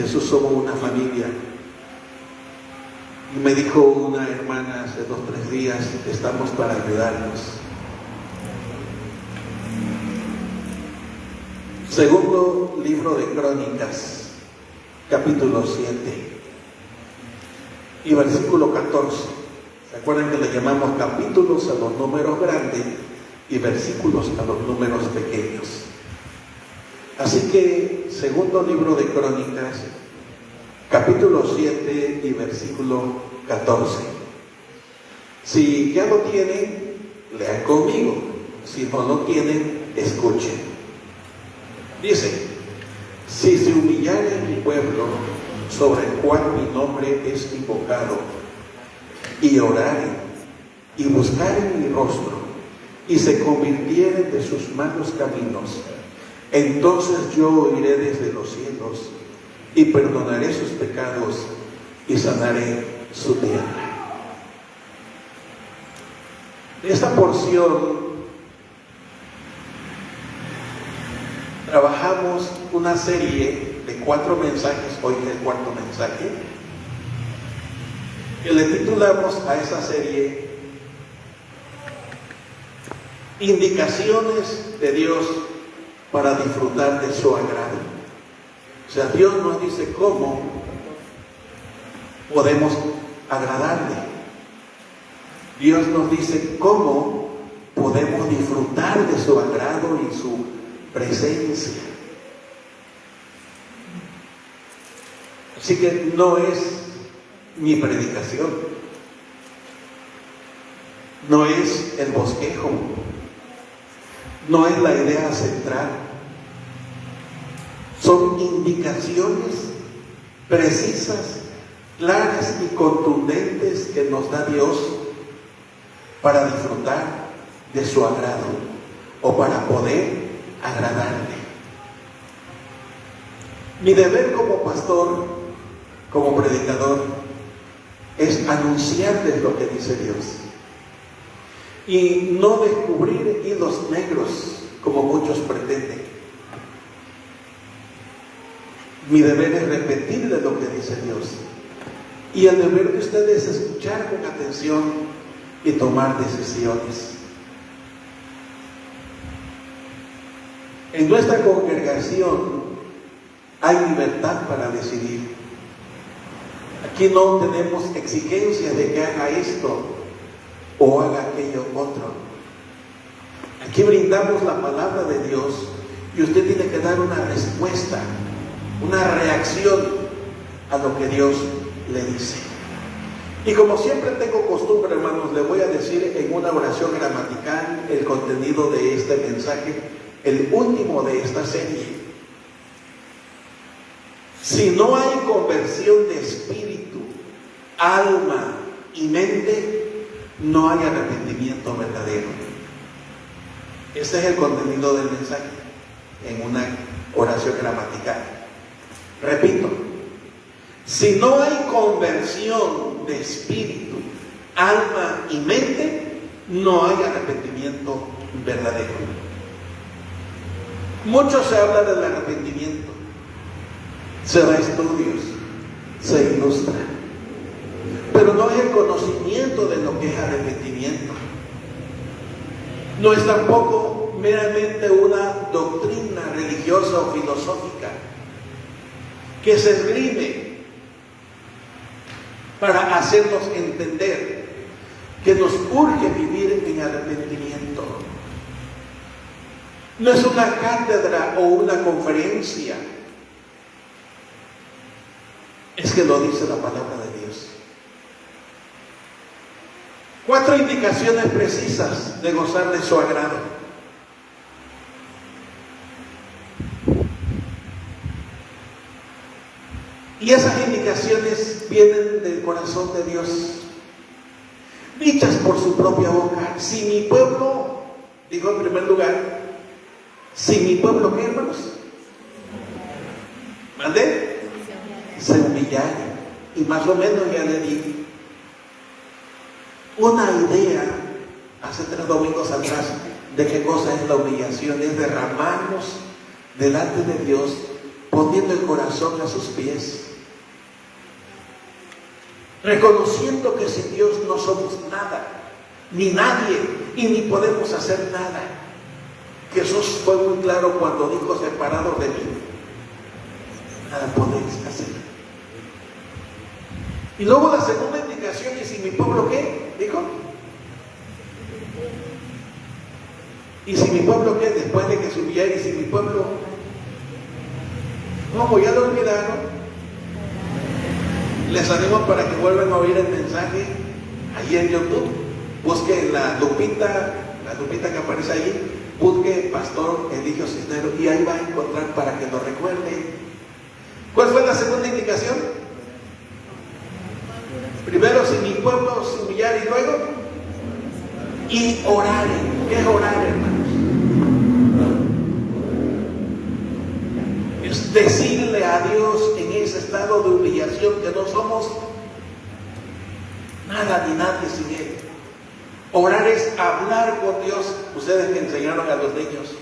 Jesús somos una familia. Y me dijo una hermana hace 2 o 3 días, estamos para ayudarnos. Segundo libro de Crónicas, capítulo 7 y versículo 14. ¿Se acuerdan que le llamamos capítulos a los números grandes y versículos a los números pequeños? Así que, segundo libro de Crónicas, capítulo 7 y versículo 14. Si ya lo tienen, lean conmigo. Si no lo tienen, escuchen. Dice: si se humillare mi pueblo, sobre el cual mi nombre es invocado, y oraren, y buscaren mi rostro, y se convirtieren de sus malos caminos, entonces yo oiré desde los cielos, y perdonaré sus pecados, y sanaré su tierra. Esta porción trabajamos una serie de 4 mensajes, hoy es el 4.º mensaje, que le titulamos a esa serie Indicaciones de Dios para disfrutar de su agrado. O sea, Dios nos dice cómo podemos agradarle. Dios nos dice cómo podemos disfrutar de su agrado y su presencia. Así que no es mi predicación, no es el bosquejo, no es la idea central. Son indicaciones precisas, claras y contundentes que nos da Dios para disfrutar de su agrado o para poder agradarle. Mi deber como pastor, como predicador, es anunciarles lo que dice Dios y no descubrir hilos negros como muchos pretenden. Mi deber es repetirles lo que dice Dios, y el deber de ustedes es escuchar con atención y tomar decisiones. En nuestra congregación hay libertad para decidir. Aquí no tenemos exigencias de que haga esto o haga aquello otro. Aquí brindamos la palabra de Dios y usted tiene que dar una respuesta, una reacción a lo que Dios le dice. Y como siempre tengo costumbre, hermanos, le voy a decir en una oración gramatical el contenido de este mensaje, el último de esta serie. Si no hay conversión de espíritu, alma y mente, no hay arrepentimiento verdadero. Ese es el contenido del mensaje en una oración gramatical. Repito, si no hay conversión de espíritu, alma y mente, no hay arrepentimiento verdadero. Mucho se habla del arrepentimiento, se da estudios, se ilustra, pero no es el conocimiento de lo que es arrepentimiento. No es tampoco meramente una doctrina religiosa o filosófica que se esgrime para hacernos entender que nos urge vivir en arrepentimiento. No es una cátedra o una conferencia, es que lo dice la palabra de Dios. 4 indicaciones precisas de gozar de su agrado. Y esas indicaciones vienen del corazón de Dios, dichas por su propia boca. Si mi pueblo, digo en primer lugar, si mi pueblo, ¿qué, hermanos? ¿Mandé? Se humillare. Y más o menos ya le di una idea hace 3 domingos atrás de qué cosa es la humillación. Es derramarnos delante de Dios poniendo el corazón a sus pies, reconociendo que sin Dios no somos nada, ni nadie, y ni podemos hacer nada. Jesús fue muy claro cuando dijo: separados de mí, nada podéis hacer. Y luego la segunda indicación: ¿y si mi pueblo qué? Dijo. ¿Y si mi pueblo qué? Después de que se humillara, ¿y si mi pueblo? ¿Cómo? ¿Ya lo olvidaron? Les animo para que vuelvan a oír el mensaje ahí en YouTube. Busquen la lupita que aparece ahí. Busque Pastor Eligio Cisneros y ahí va a encontrar para que lo recuerde. ¿Cuál fue la segunda indicación? Primero, si mi pueblo se humillara, y luego, y oraren. ¿Qué es orar, hermanos? Es decirle a Dios en ese estado de humillación que no somos nada ni nadie sin Él. Orar es hablar con Dios. Ustedes que enseñaron a los niños,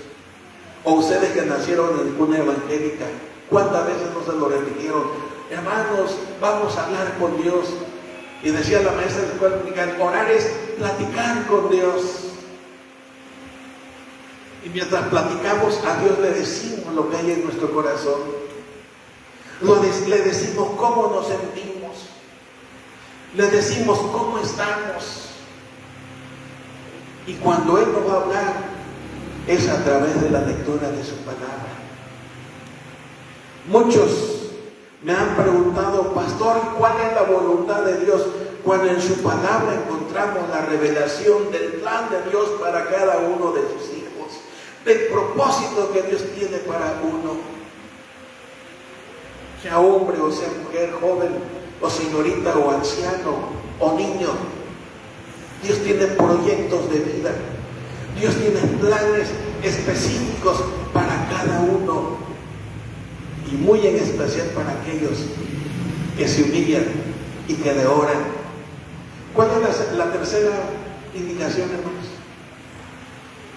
o ustedes que nacieron en cuna evangélica, ¿cuántas veces no se lo repitieron? Hermanos, vamos a hablar con Dios. Y decía la maestra de la escuela dominical: orar es platicar con Dios. Y mientras platicamos a Dios, le decimos lo que hay en nuestro corazón. Le decimos cómo nos sentimos. Le decimos cómo estamos. Y cuando Él nos va a hablar, es a través de la lectura de su palabra. Muchos me han preguntado: pastor, ¿cuál es la voluntad de Dios? Cuando en su palabra encontramos la revelación del plan de Dios para cada uno de sus hijos, del propósito que Dios tiene para uno, sea hombre o sea mujer, joven o señorita o anciano o niño. Dios tiene proyectos de vida. Dios tiene planes específicos para cada uno, y muy en especial para aquellos que se humillan y que le oran. ¿Cuál es la tercera indicación, hermanos?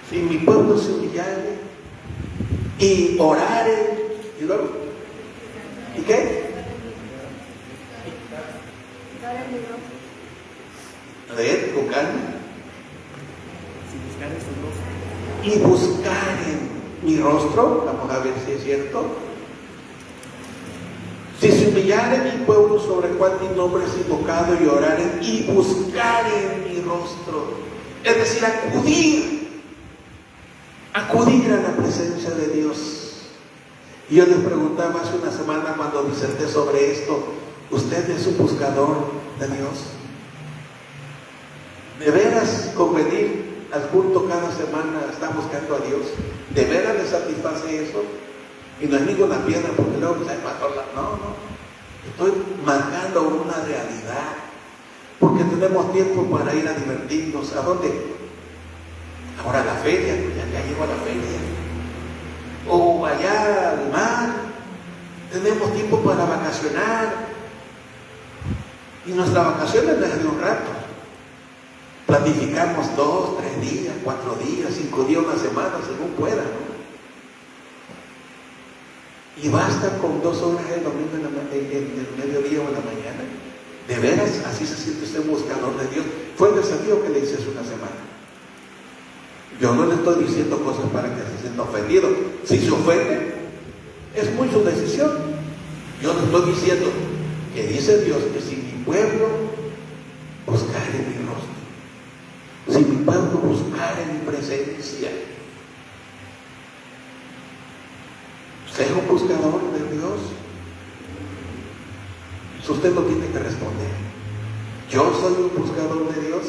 Si mi pueblo se humillare y orare, y luego, ¿y qué? Leer con calma. Y buscaren mi rostro. Vamos a ver si es cierto. Si se humillare mi pueblo sobre el cual mi nombre es invocado, y oraren y buscaren mi rostro, es decir, acudir a la presencia de Dios. Y yo les preguntaba hace una semana cuando diserté sobre esto: ¿usted es un buscador de Dios? ¿De veras con venir al culto cada semana está buscando a Dios? ¿De veras le satisface eso? Y no es ninguna piedra, porque luego se pastor, no. Estoy marcando una realidad, porque tenemos tiempo para ir a divertirnos. ¿A dónde? Ahora a la feria, ya llego a la feria. O allá al mar. Tenemos tiempo para vacacionar. Y nuestra vacación es de un rato. Planificamos 2, 3 días, 4 días, 5 días, una semana, según pueda, ¿no? Y basta con 2 horas el domingo en el mediodía o en la mañana. ¿De veras así se siente usted buscador de Dios? Fue el desafío que le hice hace una semana. Yo no le estoy diciendo cosas para que se sienta ofendido. Si se ofende, es muy su decisión. Yo le estoy diciendo que dice Dios que si mi pueblo buscare mi rostro, si mi pueblo buscare mi presencia, ¿es un buscador de Dios? Eso usted lo tiene que responder. ¿Yo soy un buscador de Dios?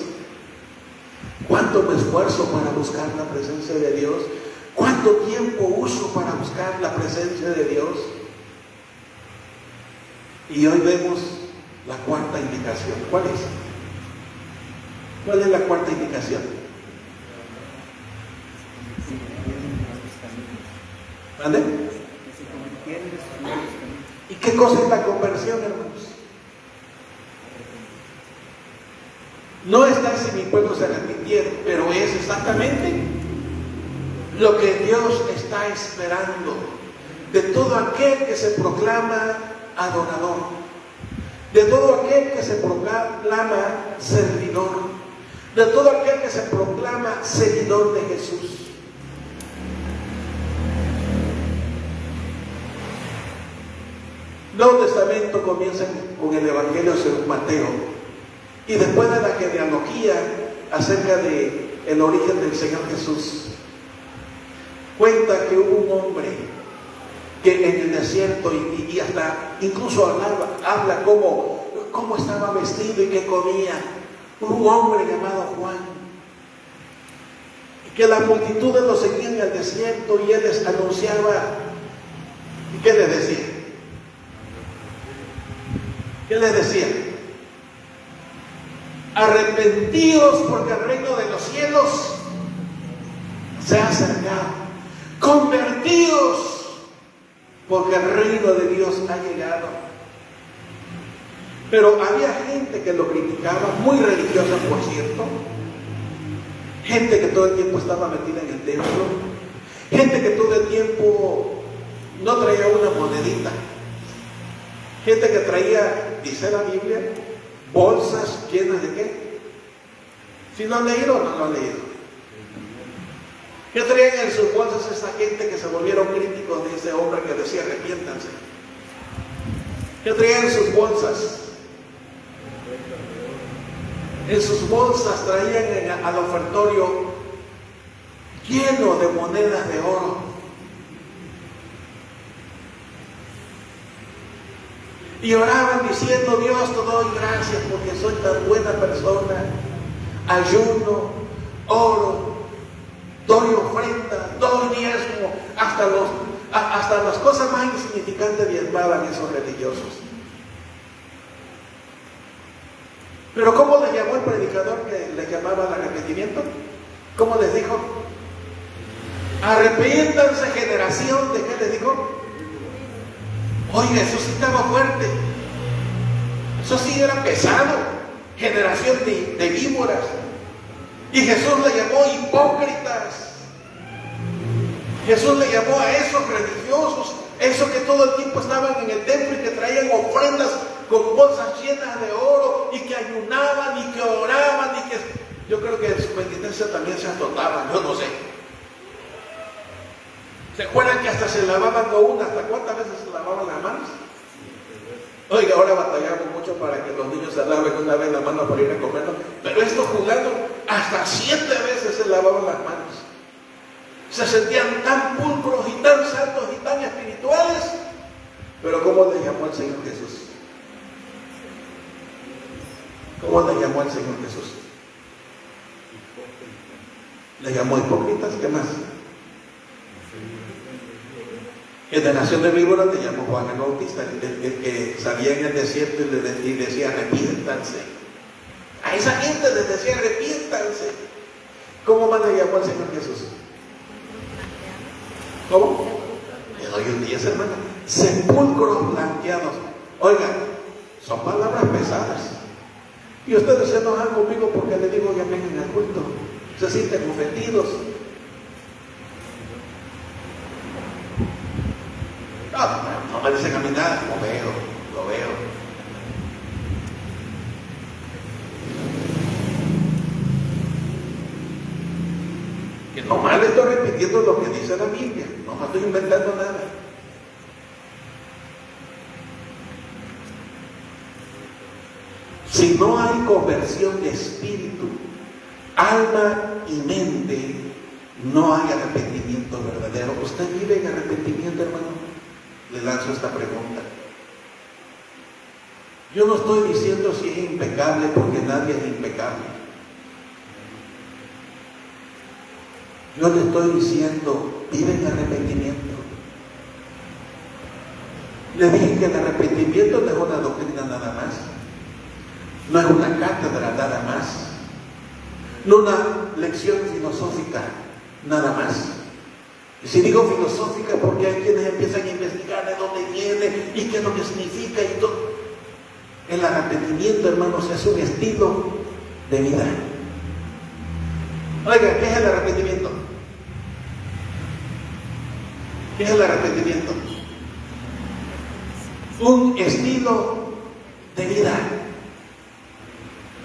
¿Cuánto me esfuerzo para buscar la presencia de Dios? ¿Cuánto tiempo uso para buscar la presencia de Dios? Y hoy vemos la cuarta indicación. ¿Cuál es? ¿Cuál es la cuarta indicación? ¿Vale? ¿Y qué cosa es la conversión, hermanos? No está si mi pueblo se arrepintiera, pero es exactamente lo que Dios está esperando. de todo aquel que se proclama adorador, de todo aquel que se proclama servidor, de todo aquel que se proclama seguidor de Jesús. El Nuevo Testamento comienza con el Evangelio según Mateo, y después de la genealogía acerca de el origen del Señor Jesús, cuenta que hubo un hombre que en el desierto y hasta incluso habla cómo estaba vestido y qué comía. Un hombre llamado Juan, y que la multitud de los seguían en el desierto, y él les anunciaba. ¿Y qué les decía? ¿Qué les decía? Arrepentíos, porque el reino de los cielos se ha acercado. Convertíos, porque el reino de Dios ha llegado. Pero había gente que lo criticaba, muy religiosa por cierto, gente que todo el tiempo estaba metida en el templo, gente que todo el tiempo no traía una monedita, gente que traía, dice la Biblia, bolsas llenas de ¿qué? ¿Si lo han leído o no lo han leído? ¿Qué traían en sus bolsas esa gente que se volvieron críticos de ese hombre que decía arrepiéntanse? ¿Qué traían en sus bolsas? En sus bolsas traían al ofertorio lleno de monedas de oro. Y oraban diciendo: Dios, te doy gracias porque soy tan buena persona. Ayuno, oro, doy ofrenda, doy diezmo, hasta las cosas más insignificantes diezmaban esos religiosos. Pero ¿cómo les llamó el predicador que les llamaba al arrepentimiento? ¿Cómo les dijo? Arrepiéntanse, generación de ¿qué les dijo? Oye, eso sí estaba fuerte, eso sí era pesado, generación de víboras. Y Jesús le llamó hipócritas. Jesús le llamó a esos religiosos, esos que todo el tiempo estaban en el templo y que traían ofrendas con bolsas llenas de oro y que ayunaban y que oraban y que yo creo que en su penitencia también se atotaban, yo no sé. ¿Se acuerdan que hasta se lavaban hasta cuántas veces se lavaban las manos? Oiga, ahora batallamos mucho para que los niños se laven una vez la mano para ir a comer, pero estos jugando hasta 7 veces se lavaban las manos. Se sentían tan pulcros y tan santos y tan espirituales, pero ¿cómo le llamó el Señor Jesús? ¿Cómo le llamó el Señor Jesús? Le llamó hipócritas, ¿qué más? Generación de víboras le llamó Juan el Bautista, el que salía en el desierto y decía arrepiéntanse. A esa gente les decía arrepiéntanse. ¿Cómo más le llamó el Señor Jesús? ¿Cómo? Le doy un 10, hermano. Sepulcros blanqueados. Oigan, son palabras pesadas. Y ustedes se enojan conmigo porque les digo que amén en el culto. Se sienten ofendidos. No me dicen a mí nada, lo veo. Que nomás le estoy repitiendo lo que dice la Biblia, no me estoy inventando nada. Si no hay conversión de espíritu, alma y mente, no hay arrepentimiento verdadero. ¿Usted vive en arrepentimiento, hermano? Le lanzo esta pregunta. Yo no estoy diciendo si es impecable, porque nadie es impecable. Yo le estoy diciendo, vive en arrepentimiento. Le dije que el arrepentimiento no es una doctrina nada más, no es una cátedra nada más, no una lección filosófica nada más. Y si digo filosófica, porque hay quienes empiezan a investigar de dónde viene y qué es lo que significa y todo. El arrepentimiento, hermanos, es un estilo de vida. Oiga, ¿qué es el arrepentimiento? ¿Qué es el arrepentimiento? un estilo de vida.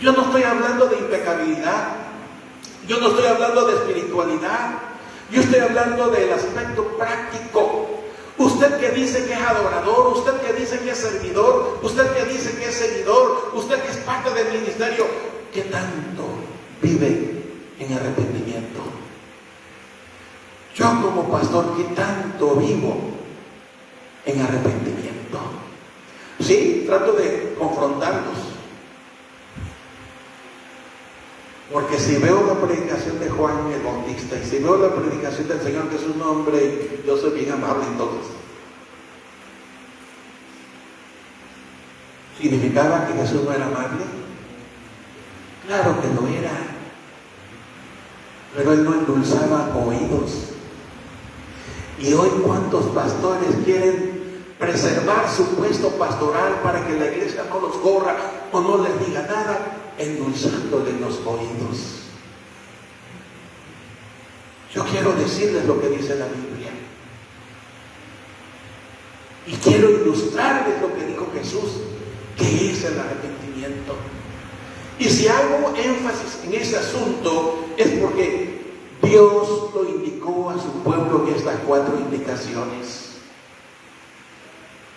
Yo no estoy hablando de impecabilidad, yo no estoy hablando de espiritualidad, yo estoy hablando del aspecto práctico. Usted que dice que es adorador, usted que dice que es servidor, usted que dice que es seguidor, usted que es parte del ministerio, ¿qué tanto vive en arrepentimiento? Yo como pastor, ¿qué tanto vivo en arrepentimiento? Sí, trato de confrontarlos. Porque si veo la predicación de Juan el Bautista y si veo la predicación del Señor, que es un hombre, yo soy bien amable entonces. ¿Significaba que Jesús no era amable? Claro que lo era. Pero Él no endulzaba oídos. Y hoy, ¿cuántos pastores quieren preservar su puesto pastoral para que la iglesia no los corra o no les diga nada, endulzándole los oídos? Yo quiero decirles lo que dice la Biblia. Y quiero ilustrarles lo que dijo Jesús, que es el arrepentimiento. Y si hago énfasis en ese asunto, es porque Dios lo indicó a su pueblo en estas 4 indicaciones.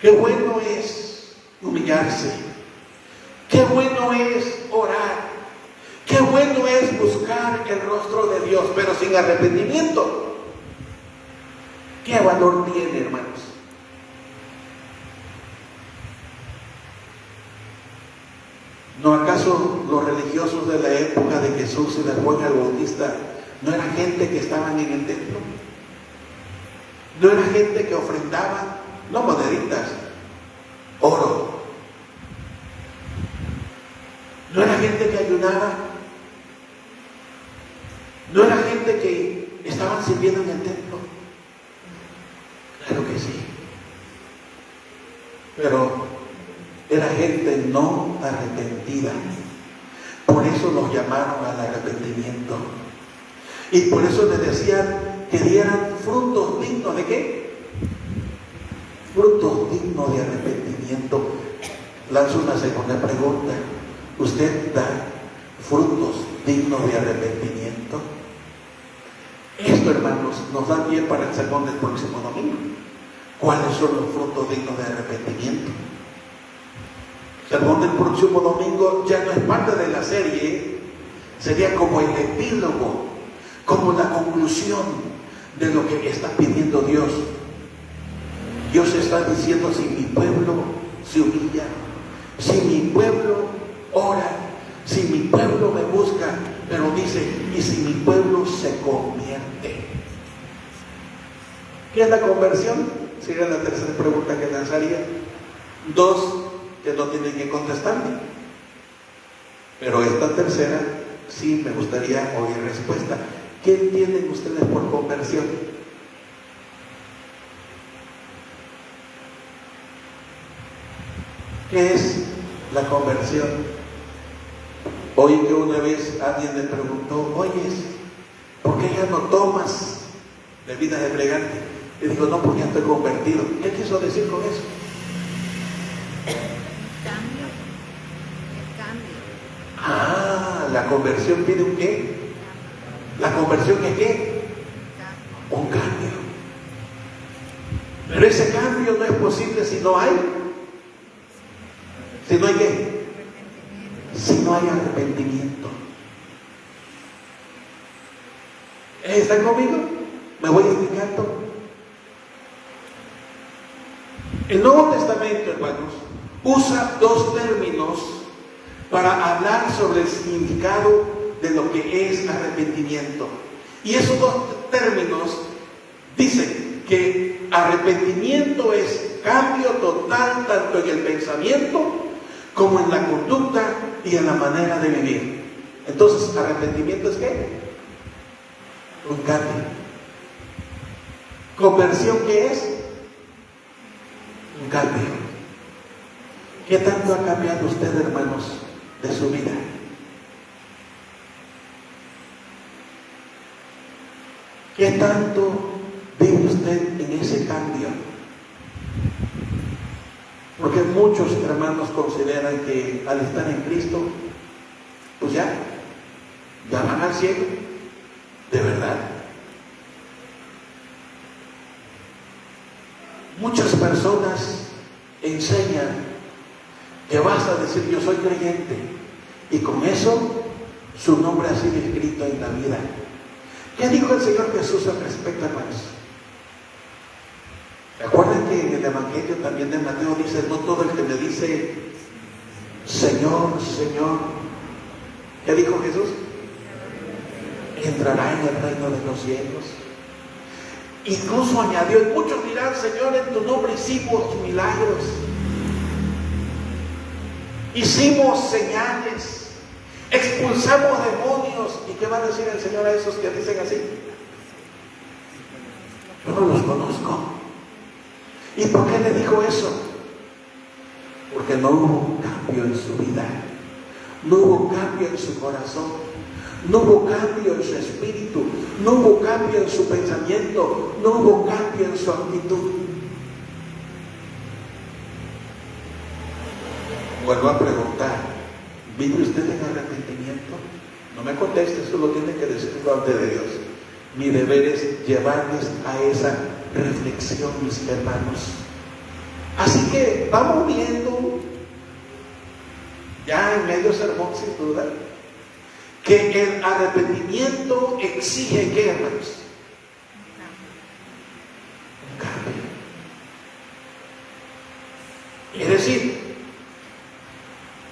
Qué bueno es humillarse, qué bueno es orar, qué bueno es buscar el rostro de Dios, pero sin arrepentimiento, ¿qué valor tiene, hermanos? ¿No acaso los religiosos de la época de Jesús y de Juan el Bautista no era gente que estaban en el templo? ¿No era gente que ofrendaba, no moneditas, oro? ¿No era gente que ayunaba? ¿No era gente que estaban sirviendo en el templo? Claro que sí. Pero era gente no arrepentida. Por eso los llamaron al arrepentimiento. Y por eso les decían que dieran frutos dignos ¿de qué? Frutos dignos de arrepentimiento. Lanzo una segunda pregunta. ¿Usted da frutos dignos de arrepentimiento? Esto, hermanos, nos da pie para el sermón del próximo domingo. ¿Cuáles son los frutos dignos de arrepentimiento? El sermón del próximo domingo ya no es parte de la serie, sería como el epílogo, como la conclusión de lo que está pidiendo Dios. Dios está diciendo: si mi pueblo se humilla, si mi pueblo ora, si mi pueblo me busca, pero dice, y si mi pueblo se convierte. ¿Qué es la conversión? Sería la tercera pregunta que lanzaría. 2 que no tienen que contestarme. Pero esta tercera sí me gustaría oír respuesta. ¿Qué entienden ustedes por conversión? ¿Qué es la conversión? Oí que una vez alguien me preguntó: oyes, ¿por qué ya no tomas bebidas embriagantes? Y digo: no, porque ya estoy convertido. ¿Qué quiso decir con eso? El cambio. Ah, la conversión pide un qué. ¿La conversión es qué? Un cambio. Pero ese cambio no es posible si no hay. Si no hay qué. Si no hay arrepentimiento. ¿Están conmigo? ¿Me voy explicando? El Nuevo Testamento, hermanos, usa 2 términos para hablar sobre el significado de lo que es arrepentimiento. Y esos 2 términos dicen que arrepentimiento es cambio total tanto en el pensamiento como en la conducta y en la manera de vivir. Entonces, ¿arrepentimiento es qué? Un cambio. ¿Conversión qué es? Un cambio. ¿Qué tanto ha cambiado usted, hermanos, de su vida? ¿Qué tanto vive usted en ese cambio? Porque muchos hermanos consideran que al estar en Cristo, pues ya van al cielo, de verdad. Muchas personas enseñan que basta decir yo soy creyente y con eso su nombre ha sido escrito en la vida. ¿Qué dijo el Señor Jesús al respecto, hermanos? Recuerden que en el Evangelio también de Mateo dice, no todo el que me dice Señor, Señor, ¿qué dijo Jesús? Entrará en el reino de los cielos. Incluso añadió, y muchos dirán, Señor, en tu nombre hicimos milagros, hicimos señales, expulsamos demonios. ¿Y qué va a decir el Señor a esos que dicen así? Yo no los conozco. ¿Y por qué le dijo eso? Porque no hubo cambio en su vida, no hubo cambio en su corazón, no hubo cambio en su espíritu, no hubo cambio en su pensamiento, no hubo cambio en su actitud. Vuelvo a preguntar, ¿vive usted en arrepentimiento? No me conteste, eso lo tiene que decir delante de Dios. Mi deber es llevarles a esa reflexión, mis hermanos. Así que vamos viendo, ya en medio sermón sin duda, que el arrepentimiento exige, ¿qué, hermanos? Un cambio. Es decir,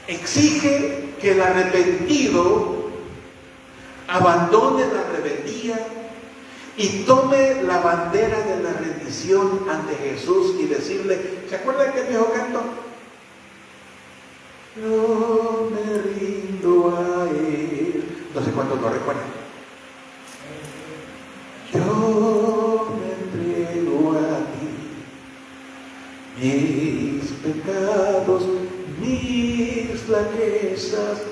exige que el arrepentido abandone la rebeldía y tome la bandera de la rendición ante Jesús y decirle, ¿se acuerdan que el viejo canto? Yo me rindo a Él. No sé cuántos lo recuerdan. Yo me entrego a ti, mis pecados, mis flaquezas,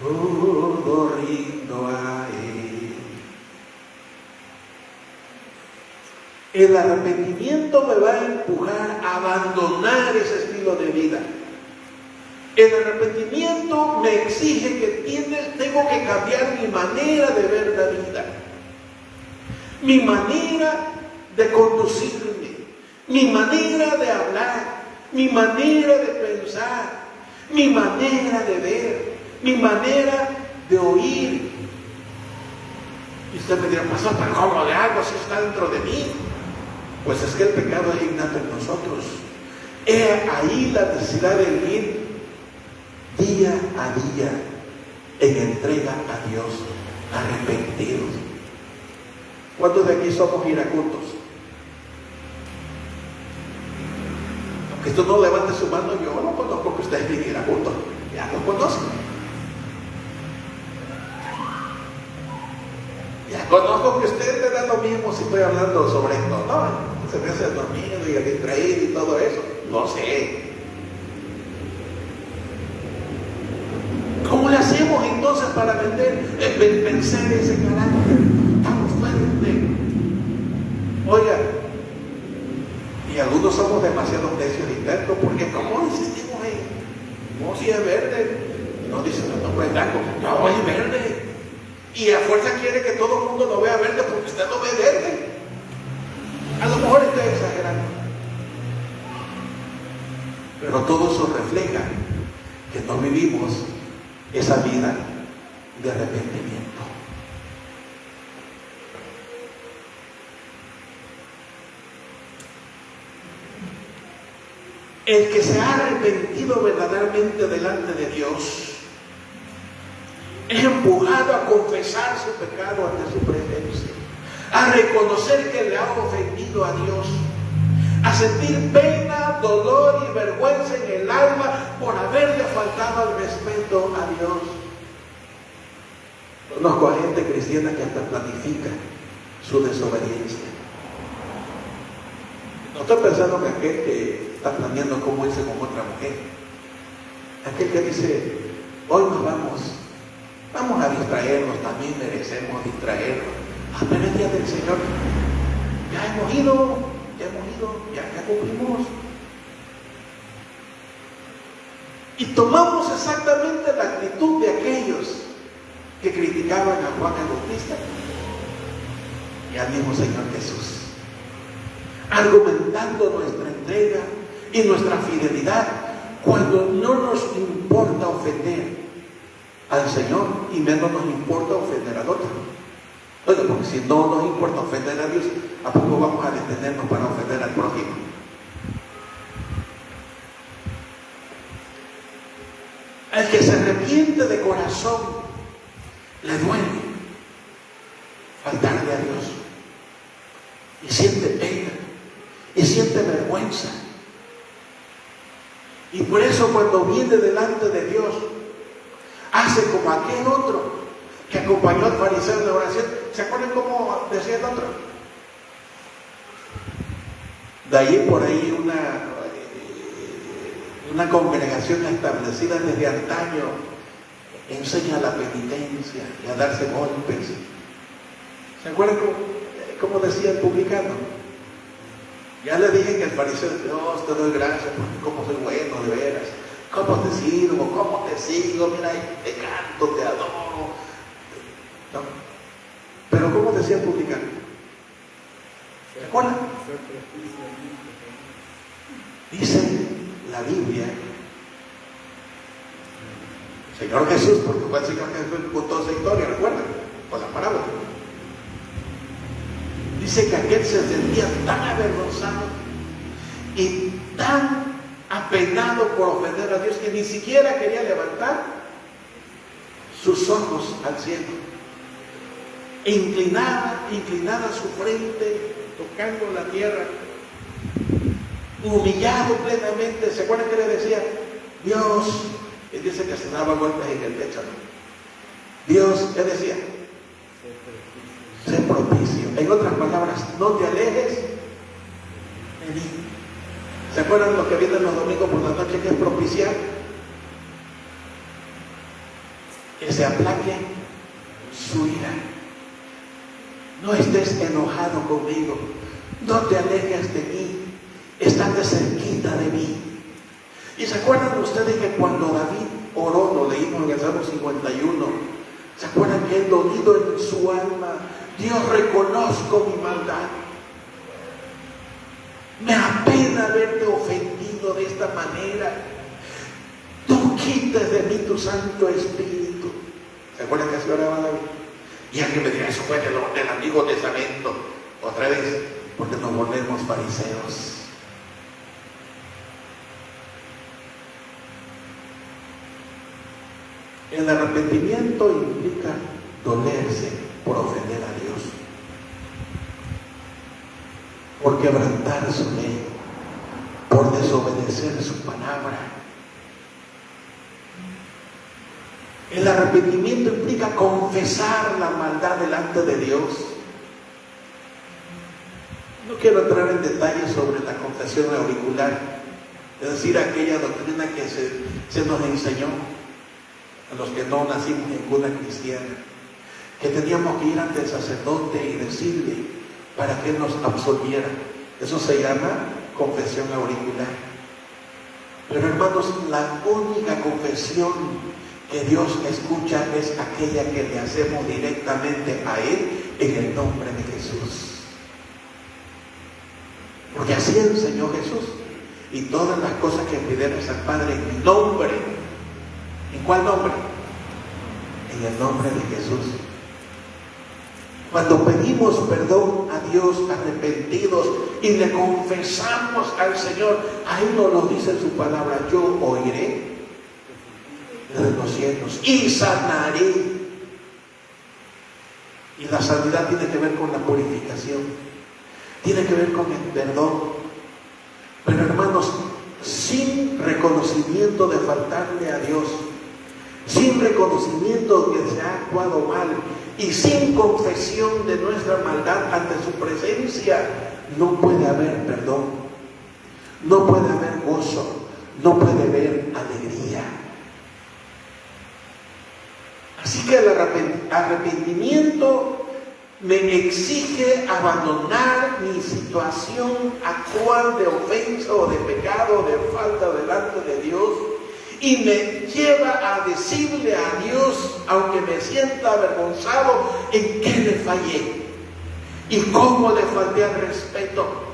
todo rindo a Él. El arrepentimiento me va a empujar a abandonar ese estilo de vida. El arrepentimiento me exige que tengo que cambiar mi manera de ver la vida, mi manera de conducirme, mi manera de hablar, mi manera de pensar, mi manera de ver, mi manera de oír. Y usted me dirá, pastor, pero ¿cómo le hago si está dentro de mí? Pues es que el pecado es innato en nosotros. He ahí la necesidad de vivir día a día en entrega a Dios, arrepentidos. ¿Cuántos de aquí somos iracundos? Aunque esto no levante su mano, yo no conozco que usted es bien iracundo, ya lo conozco. Ya conozco que usted le da lo mismo si estoy hablando sobre esto, no, se me hace dormido y distraído y todo eso, no sé. ¿Cómo le hacemos entonces para vencer ese carácter tan fuerte? Oiga, y algunos somos demasiado necios y tercos, porque ¿cómo insistimos en? No, si es verde, no dice no es blanco, no es verde. Y a fuerza quiere que todo el mundo lo vea verde porque usted lo ve verde. A lo mejor está exagerando. Pero todo eso refleja que no vivimos esa vida de arrepentimiento. El que se ha arrepentido verdaderamente delante de Dios es empujado a confesar su pecado ante su presencia, a reconocer que le ha ofendido a Dios, a sentir pena, dolor y vergüenza en el alma por haberle faltado al respeto a Dios. Conozco a gente cristiana que hasta planifica su desobediencia. No estoy pensando que aquel que está planeando cómo irse con otra mujer, aquel que dice, hoy nos vamos a distraernos, también merecemos distraernos. Pero el día del Señor, ya hemos ido, ya cumplimos. Y tomamos exactamente la actitud de aquellos que criticaban a Juan el Bautista y al mismo Señor Jesús, argumentando nuestra entrega y nuestra fidelidad cuando no nos importa ofender al Señor y menos nos importa ofender al otro. Oiga, porque si no nos importa ofender a Dios, ¿a poco vamos a detenernos para ofender al prójimo? El que se arrepiente de corazón le duele faltarle a Dios y siente pena y siente vergüenza, y por eso cuando viene delante de Dios hace como aquel otro que acompañó al fariseo en la oración. ¿Se acuerdan cómo decía el otro? De ahí por ahí una congregación establecida desde antaño enseña la penitencia y a darse golpes. ¿Se acuerdan cómo decía el publicano? Ya le dije que el fariseo, Dios, te doy gracias porque como soy bueno, de veras. ¿Cómo te sirvo? ¿Cómo te sigo? Mira, te canto, te adoro. ¿No? Pero ¿cómo decía el publicano? ¿Se acuerdan? Dice la Biblia, Señor Jesús, porque fue el Señor Jesús que contó esa historia, ¿recuerdan? Con la parábola. Dice que aquel se sentía tan avergonzado y tan apenado por ofender a Dios que ni siquiera quería levantar sus ojos al cielo. Inclinada su frente, tocando la tierra, humillado plenamente. ¿Se acuerdan que le decía? Dios, él dice que se daba golpes en el pecho, ¿no? Dios, ¿qué decía? Sé propicio. En otras palabras, no te alejes de mí. ¿Se acuerdan lo que vienen los domingos por la noche, que es propiciar? Que se aplaque su ira. No estés enojado conmigo, no te alejes de mí, estate cerquita de mí. ¿Y se acuerdan ustedes que cuando David oró, lo leímos en el Salmo 51, ¿se acuerdan que él dolido en su alma, Dios, reconozco mi maldad, me apena haberte ofendido de esta manera, tú quites de mí tu Santo Espíritu? ¿Se acuerdan que así oraba David? Y alguien me dirá, eso fue del Antiguo Testamento. Otra vez, porque nos volvemos fariseos. El arrepentimiento implica dolerse por ofender a Dios, por quebrantar su ley, por desobedecer su palabra. El arrepentimiento implica confesar la maldad delante de Dios. No quiero entrar en detalles sobre la confesión auricular, es decir, aquella doctrina que se nos enseñó a los que no nacimos en cuna cristiana, que teníamos que ir ante el sacerdote y decirle para que nos absolviera. Eso se llama confesión auricular. Pero hermanos, la única confesión que Dios escucha es aquella que le hacemos directamente a Él en el nombre de Jesús. Porque así enseñó Jesús. Y todas las cosas que pidieras al Padre en mi nombre. ¿En cuál nombre? En el nombre de Jesús. Cuando pedimos perdón a Dios arrepentidos y le confesamos al Señor, ahí nos lo dice en su palabra: yo oiré de los cielos y sanaré. Y la sanidad tiene que ver con la purificación, tiene que ver con el perdón. Pero hermanos, sin reconocimiento de faltarle a Dios, sin reconocimiento de que se ha actuado mal y sin confesión de nuestra maldad ante su presencia, no puede haber perdón, no puede haber gozo, no puede haber alegría. Así que el arrepentimiento me exige abandonar mi situación actual de ofensa o de pecado o de falta delante de Dios y me lleva a decirle a Dios, aunque me sienta avergonzado, en qué le fallé y cómo le falté al respeto.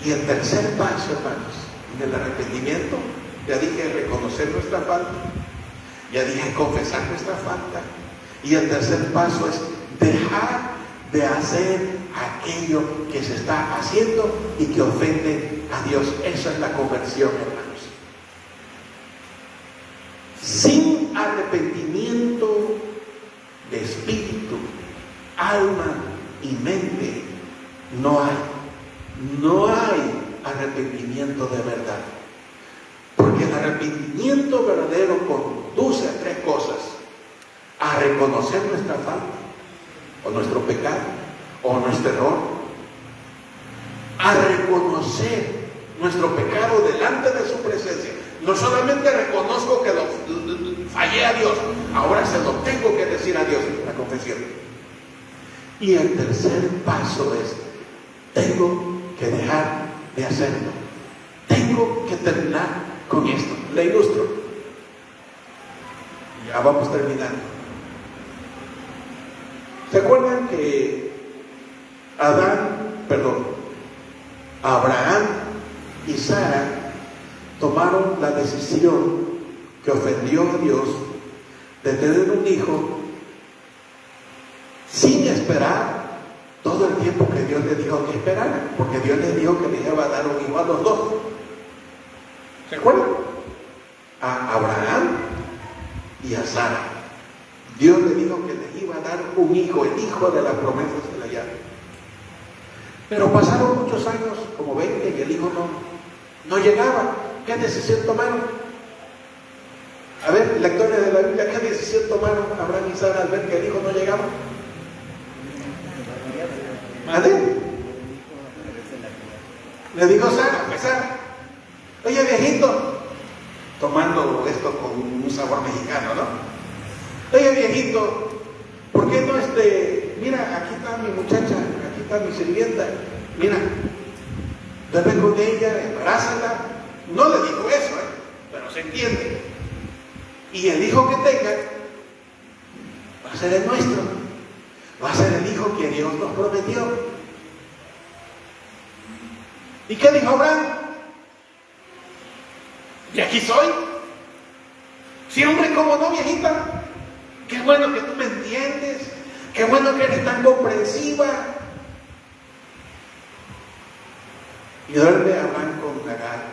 Y el tercer paso, hermanos, del arrepentimiento, ya dije reconocer nuestra falta, ya dije confesar nuestra falta, y el tercer paso es dejar de hacer aquello que se está haciendo y que ofende a Dios. Esa es la conversión, hermanos. Sin arrepentimiento de espíritu, alma y mente, no hay arrepentimiento de verdad. Porque el arrepentimiento verdadero conduce a tres cosas: a reconocer nuestra falta, o nuestro pecado, o nuestro error, a reconocer nuestro pecado delante de su presencia. No solamente reconozco que lo fallé a Dios, ahora se lo tengo que decir a Dios, la confesión. Y el tercer paso es: tengo que dejar de hacerlo, tengo que terminar con esto. Le ilustro, ya vamos terminando. ¿Se acuerdan que Abraham y Sara tomaron la decisión que ofendió a Dios de tener un hijo sin esperar todo el tiempo que Dios les dijo que esperaran? Porque Dios les dijo que les iba a dar un hijo a los dos. ¿Se acuerdan? A Abraham y a Sara. Dios le dijo que les iba a dar un hijo, el hijo de la promesa se la llama. Pero pasaron muchos años, como 20, y el hijo no llegaba. ¿Qué decisión tomaron? A ver, lectores de la Biblia, ¿qué decisión tomaron Abraham y Sara al ver que el hijo no llegaba? ¿Madre? Le dijo Sara, oye viejito, tomando esto con un sabor mexicano, ¿no? Oye viejito, ¿por qué no mira, aquí está mi muchacha, aquí está mi sirvienta, mira, duerme con ella, embarázala? No le dijo eso, pero se entiende. Y el hijo que tenga va a ser el nuestro, va a ser el hijo que Dios nos prometió. ¿Y qué dijo Abraham? Y aquí soy. Sí, hombre, ¿cómo no, viejita? Qué bueno que tú me entiendes, qué bueno que eres tan comprensiva. Y duerme Abraham con Agar,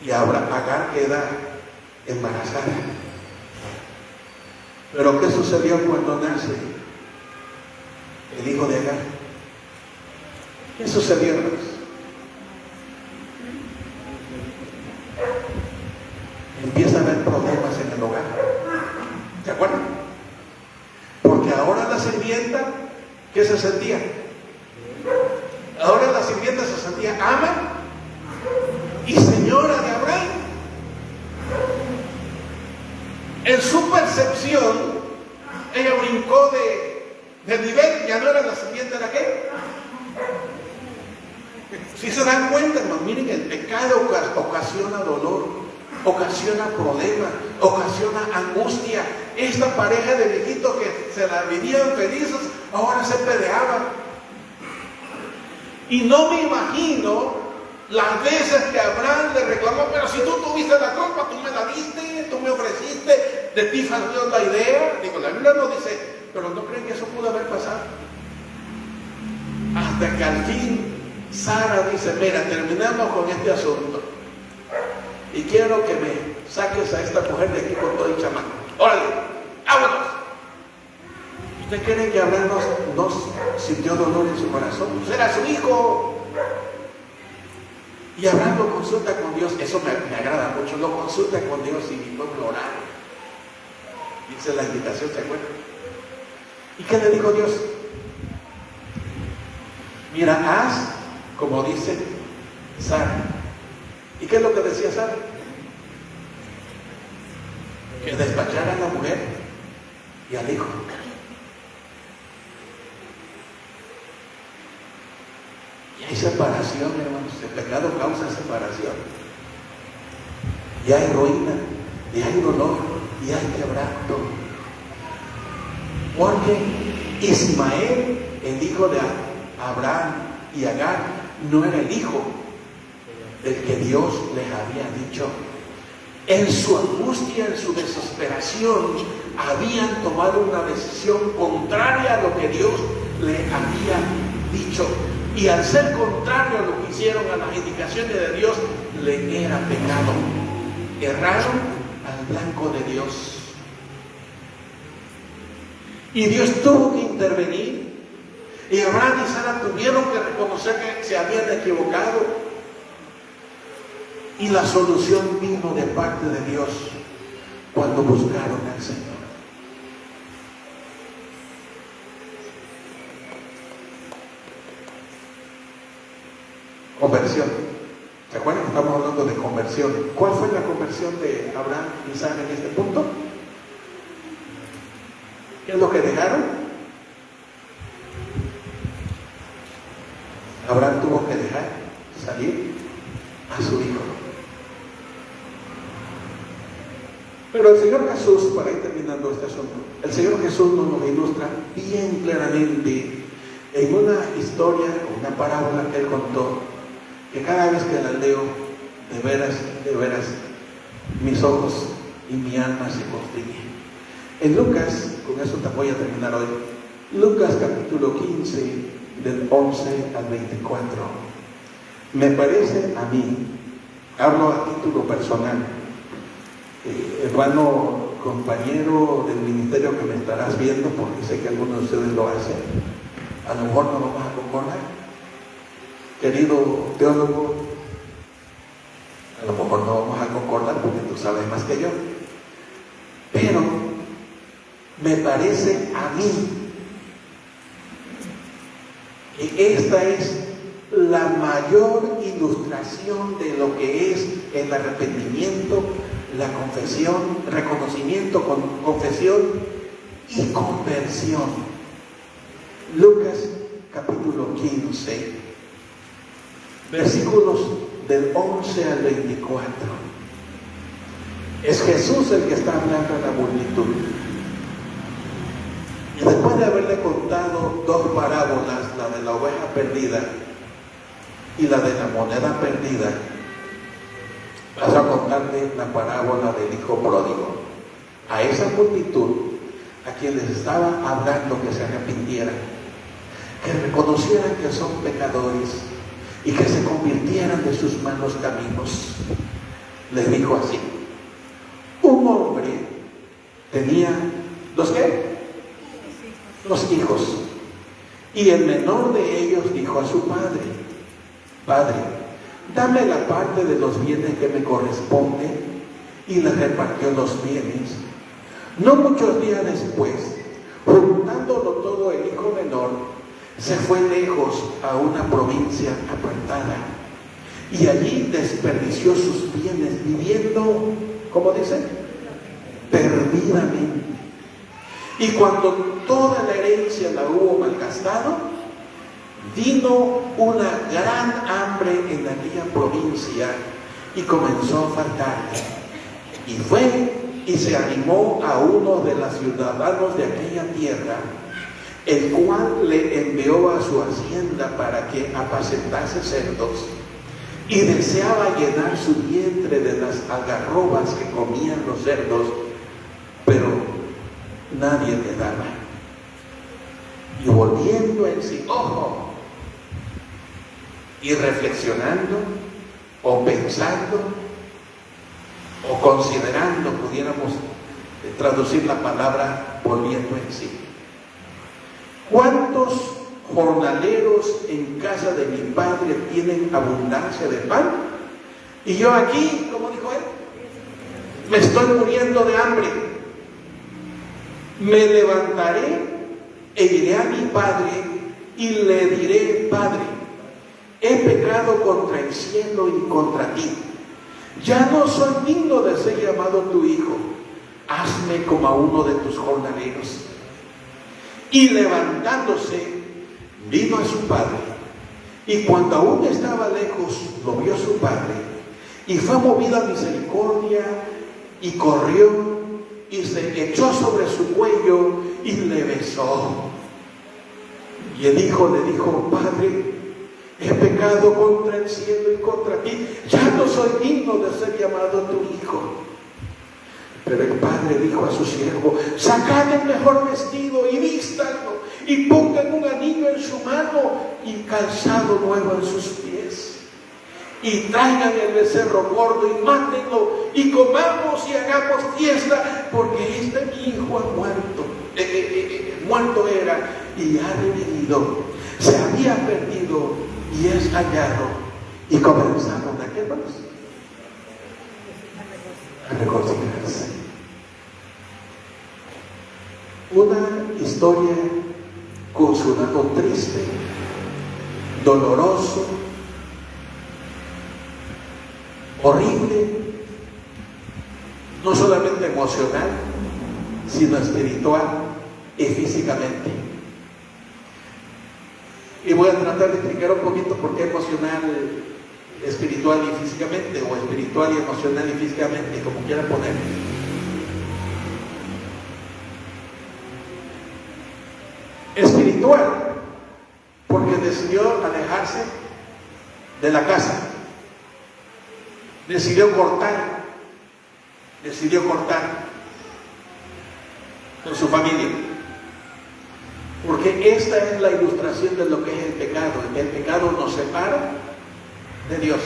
y Agar queda embarazada. Pero ¿qué sucedió cuando nace el hijo de Agar? ¿Qué sucedió, hermanos? Empieza a haber problemas en el hogar. ¿De acuerdo? Porque ahora la sirvienta, ¿qué se sentía? Ahora la sirvienta se sentía ama y señora de Abraham. En su percepción, ella brincó de nivel, ya no era la sirvienta, ¿era qué? Si se dan cuenta, hermano, miren, el pecado ocasiona dolor, ocasiona problemas, ocasiona angustia. Esta pareja de viejitos que se la vivían felices, ahora se peleaban. Y no me imagino las veces que Abraham le reclamó: pero si tú tuviste la culpa, tú me la diste, tú me ofreciste, de ti salió la idea. Digo, la Biblia no dice, pero no creen que eso pudo haber pasado. Hasta que al fin Sara dice: mira, terminamos con este asunto y quiero que me saques a esta mujer de aquí con todo el chamaco. Órale, vámonos. ¿Usted cree que Abraham no sintió dolor en su corazón? Pues era su hijo. Y Abraham lo consulta con Dios. Eso me agrada mucho. Lo consulta con Dios y mi pueblo orar. Dice la invitación, ¿se acuerdan? ¿Y qué le dijo Dios? Mira, haz como dice Sara. ¿Y qué es lo que decía Sara? Que despachara a la mujer y al hijo. Y hay separación, hermanos. El pecado causa separación. y hay ruina, y hay dolor, y hay quebranto. Porque Ismael, el hijo de Abraham y Agar, no era el hijo del que Dios les había dicho. En su angustia, en su desesperación, habían tomado una decisión contraria a lo que Dios les había dicho. Y al ser contrario a lo que hicieron, a las indicaciones de Dios, le era pecado. Erraron al blanco de Dios. Y Dios tuvo que intervenir. Y Abraham y Sara tuvieron que reconocer que se habían equivocado. Y la solución vino de parte de Dios cuando buscaron al Señor. Conversión. ¿Se acuerdan? Estamos hablando de conversión. ¿Cuál fue la conversión de Abraham y Sara en este punto? ¿Qué es lo que dejaron? Abraham tuvo que dejar salir a su hijo. Pero el Señor Jesús, para ir terminando este asunto, el Señor Jesús nos lo ilustra bien claramente en una historia, una parábola que Él contó, que cada vez que la leo, de veras, mis ojos y mi alma se constriñen. En Lucas, con eso te voy a terminar hoy, Lucas capítulo 15, del 11 al 24. Me parece a mí, hablo a título personal, hermano, compañero del ministerio que me estarás viendo, porque sé que algunos de ustedes lo hacen, a lo mejor no vamos a concordar. Querido teólogo, a lo mejor no vamos a concordar porque tú sabes más que yo, pero me parece a mí que esta es la mayor ilustración de lo que es el arrepentimiento, la confesión, reconocimiento, confesión y conversión. Lucas capítulo 15, versículos del 11 al 24. Es Jesús el que está hablando a la multitud. Y después de haberle contado dos parábolas, la de la oveja perdida y la de la moneda perdida, vas a contarle la parábola del hijo pródigo a esa multitud a quien les estaba hablando que se arrepintieran, que reconocieran que son pecadores y que se convirtieran de sus malos caminos. Les dijo así: un hombre tenía ¿dos qué? Dos hijos, y el menor de ellos dijo a su padre: Padre, dame la parte de los bienes que me corresponde, y le repartió los bienes. No muchos días después, juntándolo todo, el hijo menor se fue lejos a una provincia apartada, y allí desperdició sus bienes viviendo, ¿cómo dice? Perdidamente. Y cuando toda la herencia la hubo malgastado, vino una gran hambre en aquella provincia y comenzó a faltarle. Y fue y se animó a uno de los ciudadanos de aquella tierra, el cual le envió a su hacienda para que apacentase cerdos, y deseaba llenar su vientre de las algarrobas que comían los cerdos, pero nadie le daba. Y volviendo en sí, ojo, y reflexionando, o pensando, o considerando, pudiéramos traducir la palabra volviendo en sí. ¿Cuántos jornaleros en casa de mi padre tienen abundancia de pan? Y yo aquí, como dijo él, me estoy muriendo de hambre. Me levantaré e iré a mi padre y le diré: Padre, he pecado contra el cielo y contra ti. Ya no soy digno de ser llamado tu hijo. Hazme como a uno de tus jornaleros. Y levantándose, vino a su padre. Y cuando aún estaba lejos, lo vio su padre. y fue movido a misericordia y corrió y se echó sobre su cuello y le besó. Y el hijo le dijo: Padre, he pecado contra el cielo y contra ti, ya no soy digno de ser llamado tu hijo. Pero el padre dijo a su siervo: sacad el mejor vestido y vístanlo, y pongan un anillo en su mano y calzado nuevo en sus pies, y traigan el becerro gordo y mátenlo, y comamos y hagamos fiesta, porque mi hijo ha muerto, muerto era y ha revivido, se había perdido y es hallado. Y comenzaron a qué más, a regocijarse. Una historia con su lado triste, doloroso, horrible, no solamente emocional, sino espiritual y físicamente. Y voy a tratar de explicar un poquito por qué emocional, espiritual y físicamente, o espiritual y emocional y físicamente, como quieran poner. Espiritual, porque decidió alejarse de la casa, decidió cortar con su familia, porque esta es la ilustración de lo que es el pecado. El pecado nos separa de Dios,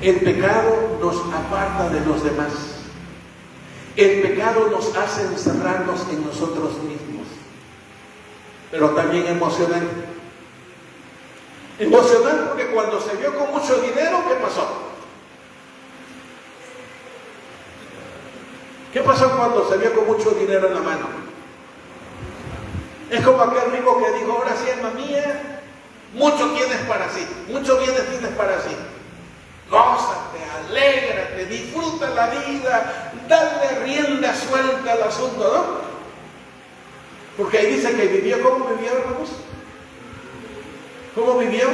el pecado nos aparta de los demás, el pecado nos hace encerrarnos en nosotros mismos. Pero también emocional. Emocional porque cuando se vio con mucho dinero, ¿qué pasó? ¿Qué pasó cuando se vio con mucho dinero en la mano? Es como aquel rico que dijo: ahora sí, alma mía, mucho tienes para sí, muchos bienes tienes para sí. Gózate, alégrate, disfruta la vida, dale rienda suelta al asunto, ¿no? Porque ahí dice que vivió. ¿Cómo vivió, hermanos? ¿Cómo vivió?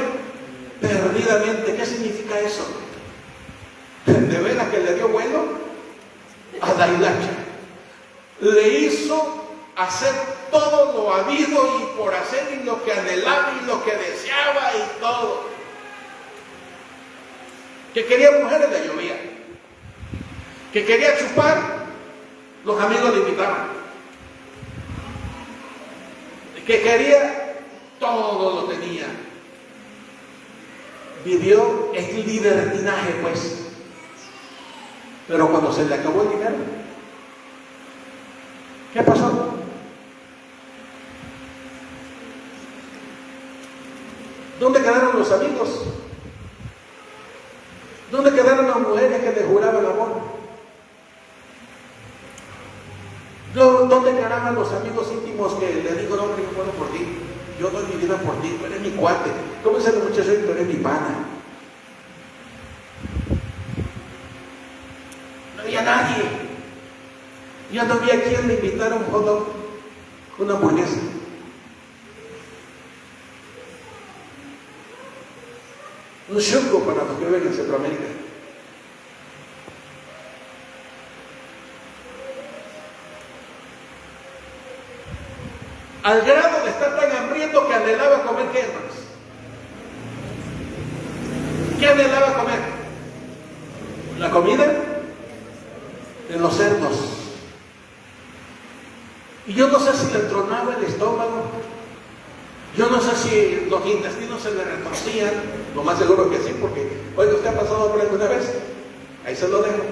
Perdidamente. ¿Qué significa eso? De veras que le dio vuelo a la hilacha. Le hizo hacer todo lo habido y por hacer, y lo que anhelaba y lo que deseaba y todo. Que quería mujeres, le llovía. Que quería chupar, los amigos le invitaban. Que quería, todo lo tenía. Vivió en libertinaje, pues. Pero cuando se le acabó el dinero, ¿qué pasó? ¿Dónde quedaron los amigos? ¿Dónde quedaron las mujeres que le juraban amor? ¿Dónde quedaban los amigos íntimos que le digo: no, hombre, yo muero por ti, yo doy mi vida por ti, tú eres mi cuate? ¿Cómo es el muchacho? Tú eres mi pana. No había nadie. Ya no había quien le invitara un hot dog, una hamburguesa. Un chuco para los que viven en Centroamérica. Al grado de estar tan hambriento que anhelaba comer, ¿qué, hermanos? ¿Qué anhelaba comer? La comida de los cerdos. Y yo no sé si le tronaba el estómago, yo no sé si los intestinos se le retorcían, lo más seguro que sí, porque, oye, ¿usted ha pasado por alguna vez? Ahí se lo dejo.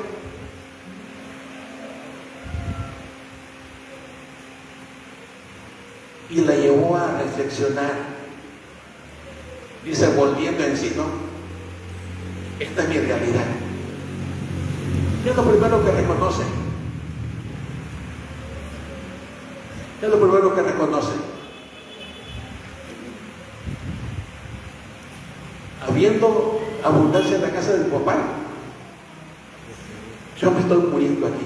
Y la llevó a reflexionar. Dice, volviendo en sí, ¿no? Esta es mi realidad. ¿Qué es lo primero que reconoce? ¿Qué es lo primero que reconoce? Habiendo abundancia en la casa del papá, yo me estoy muriendo aquí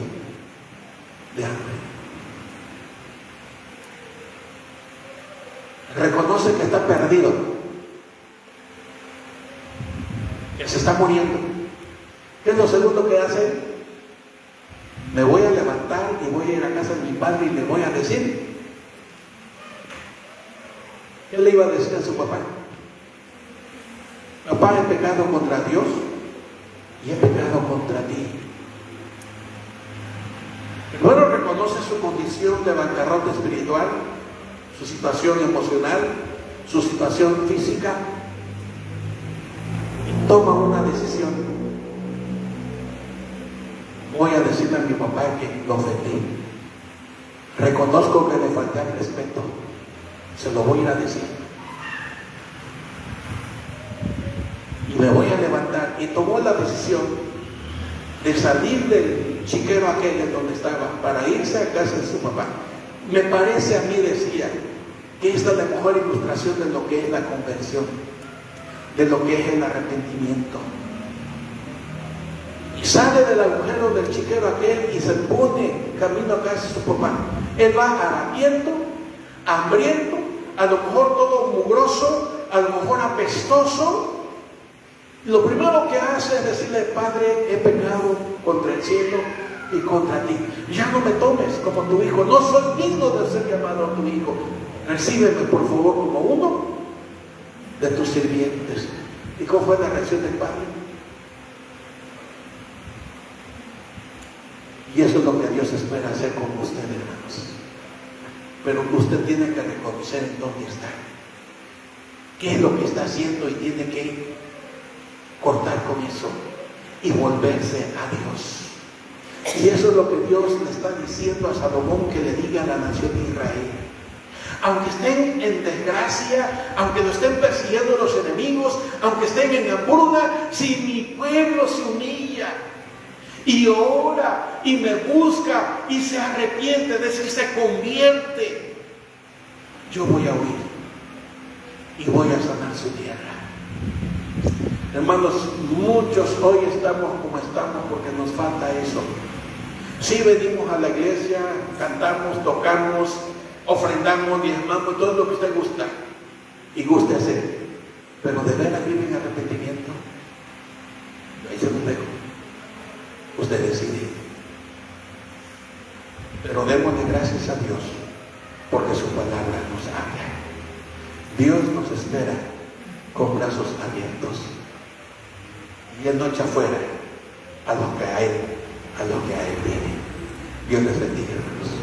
de hambre. Reconoce que está perdido. que se está muriendo. ¿Qué es lo segundo que hace? Me voy a levantar y voy a ir a casa de mi padre y le voy a decir. ¿Qué le iba a decir a su papá? Papá, he pecado contra Dios y he pecado contra ti. Primero reconoce su condición de bancarrota espiritual, su situación emocional, su situación física, y toma una decisión. Voy a decirle a mi papá que lo ofendí. Reconozco que le falté al respeto. Se lo voy a ir a decir. Y me voy a levantar. Y tomó la decisión de salir del chiquero aquel en donde estaba para irse a casa de su papá. Me parece a mí, decía, que esta es la mejor ilustración de lo que es la conversión, de lo que es el arrepentimiento. Y sale del agujero del chiquero aquel y se pone camino a casa de su papá. Él va harapiento, hambriento, a lo mejor todo mugroso, a lo mejor apestoso. Lo primero que hace es decirle: Padre, he pecado contra el cielo y contra ti. Ya no me tomes como tu hijo. No soy digno de ser llamado tu hijo. Recíbeme, por favor, como uno de tus sirvientes. ¿Y cómo fue la reacción del padre? Y eso es lo que Dios espera hacer con usted, hermanos. Pero usted tiene que reconocer dónde está, qué es lo que está haciendo, y tiene que cortar con eso y volverse a Dios. Y eso es lo que Dios le está diciendo a Salomón que le diga a la nación de Israel. Aunque estén en desgracia, aunque lo estén persiguiendo los enemigos, aunque estén en hambruna, si mi pueblo se humilla y ora y me busca y se arrepiente, es decir, se convierte, yo voy a oír y voy a sanar su tierra. Hermanos, muchos hoy estamos como estamos porque nos falta eso. Sí, venimos a la iglesia, cantamos, tocamos, ofrendamos, diezmamos, todo lo que usted gusta y guste hacer, pero de veras vive en arrepentimiento. Ahí se los dejo. Usted decide. Pero démosle gracias a Dios porque su palabra nos habla. Dios nos espera con brazos abiertos y Él no echa fuera a los que a Él vienen. Dios les bendiga, hermanos.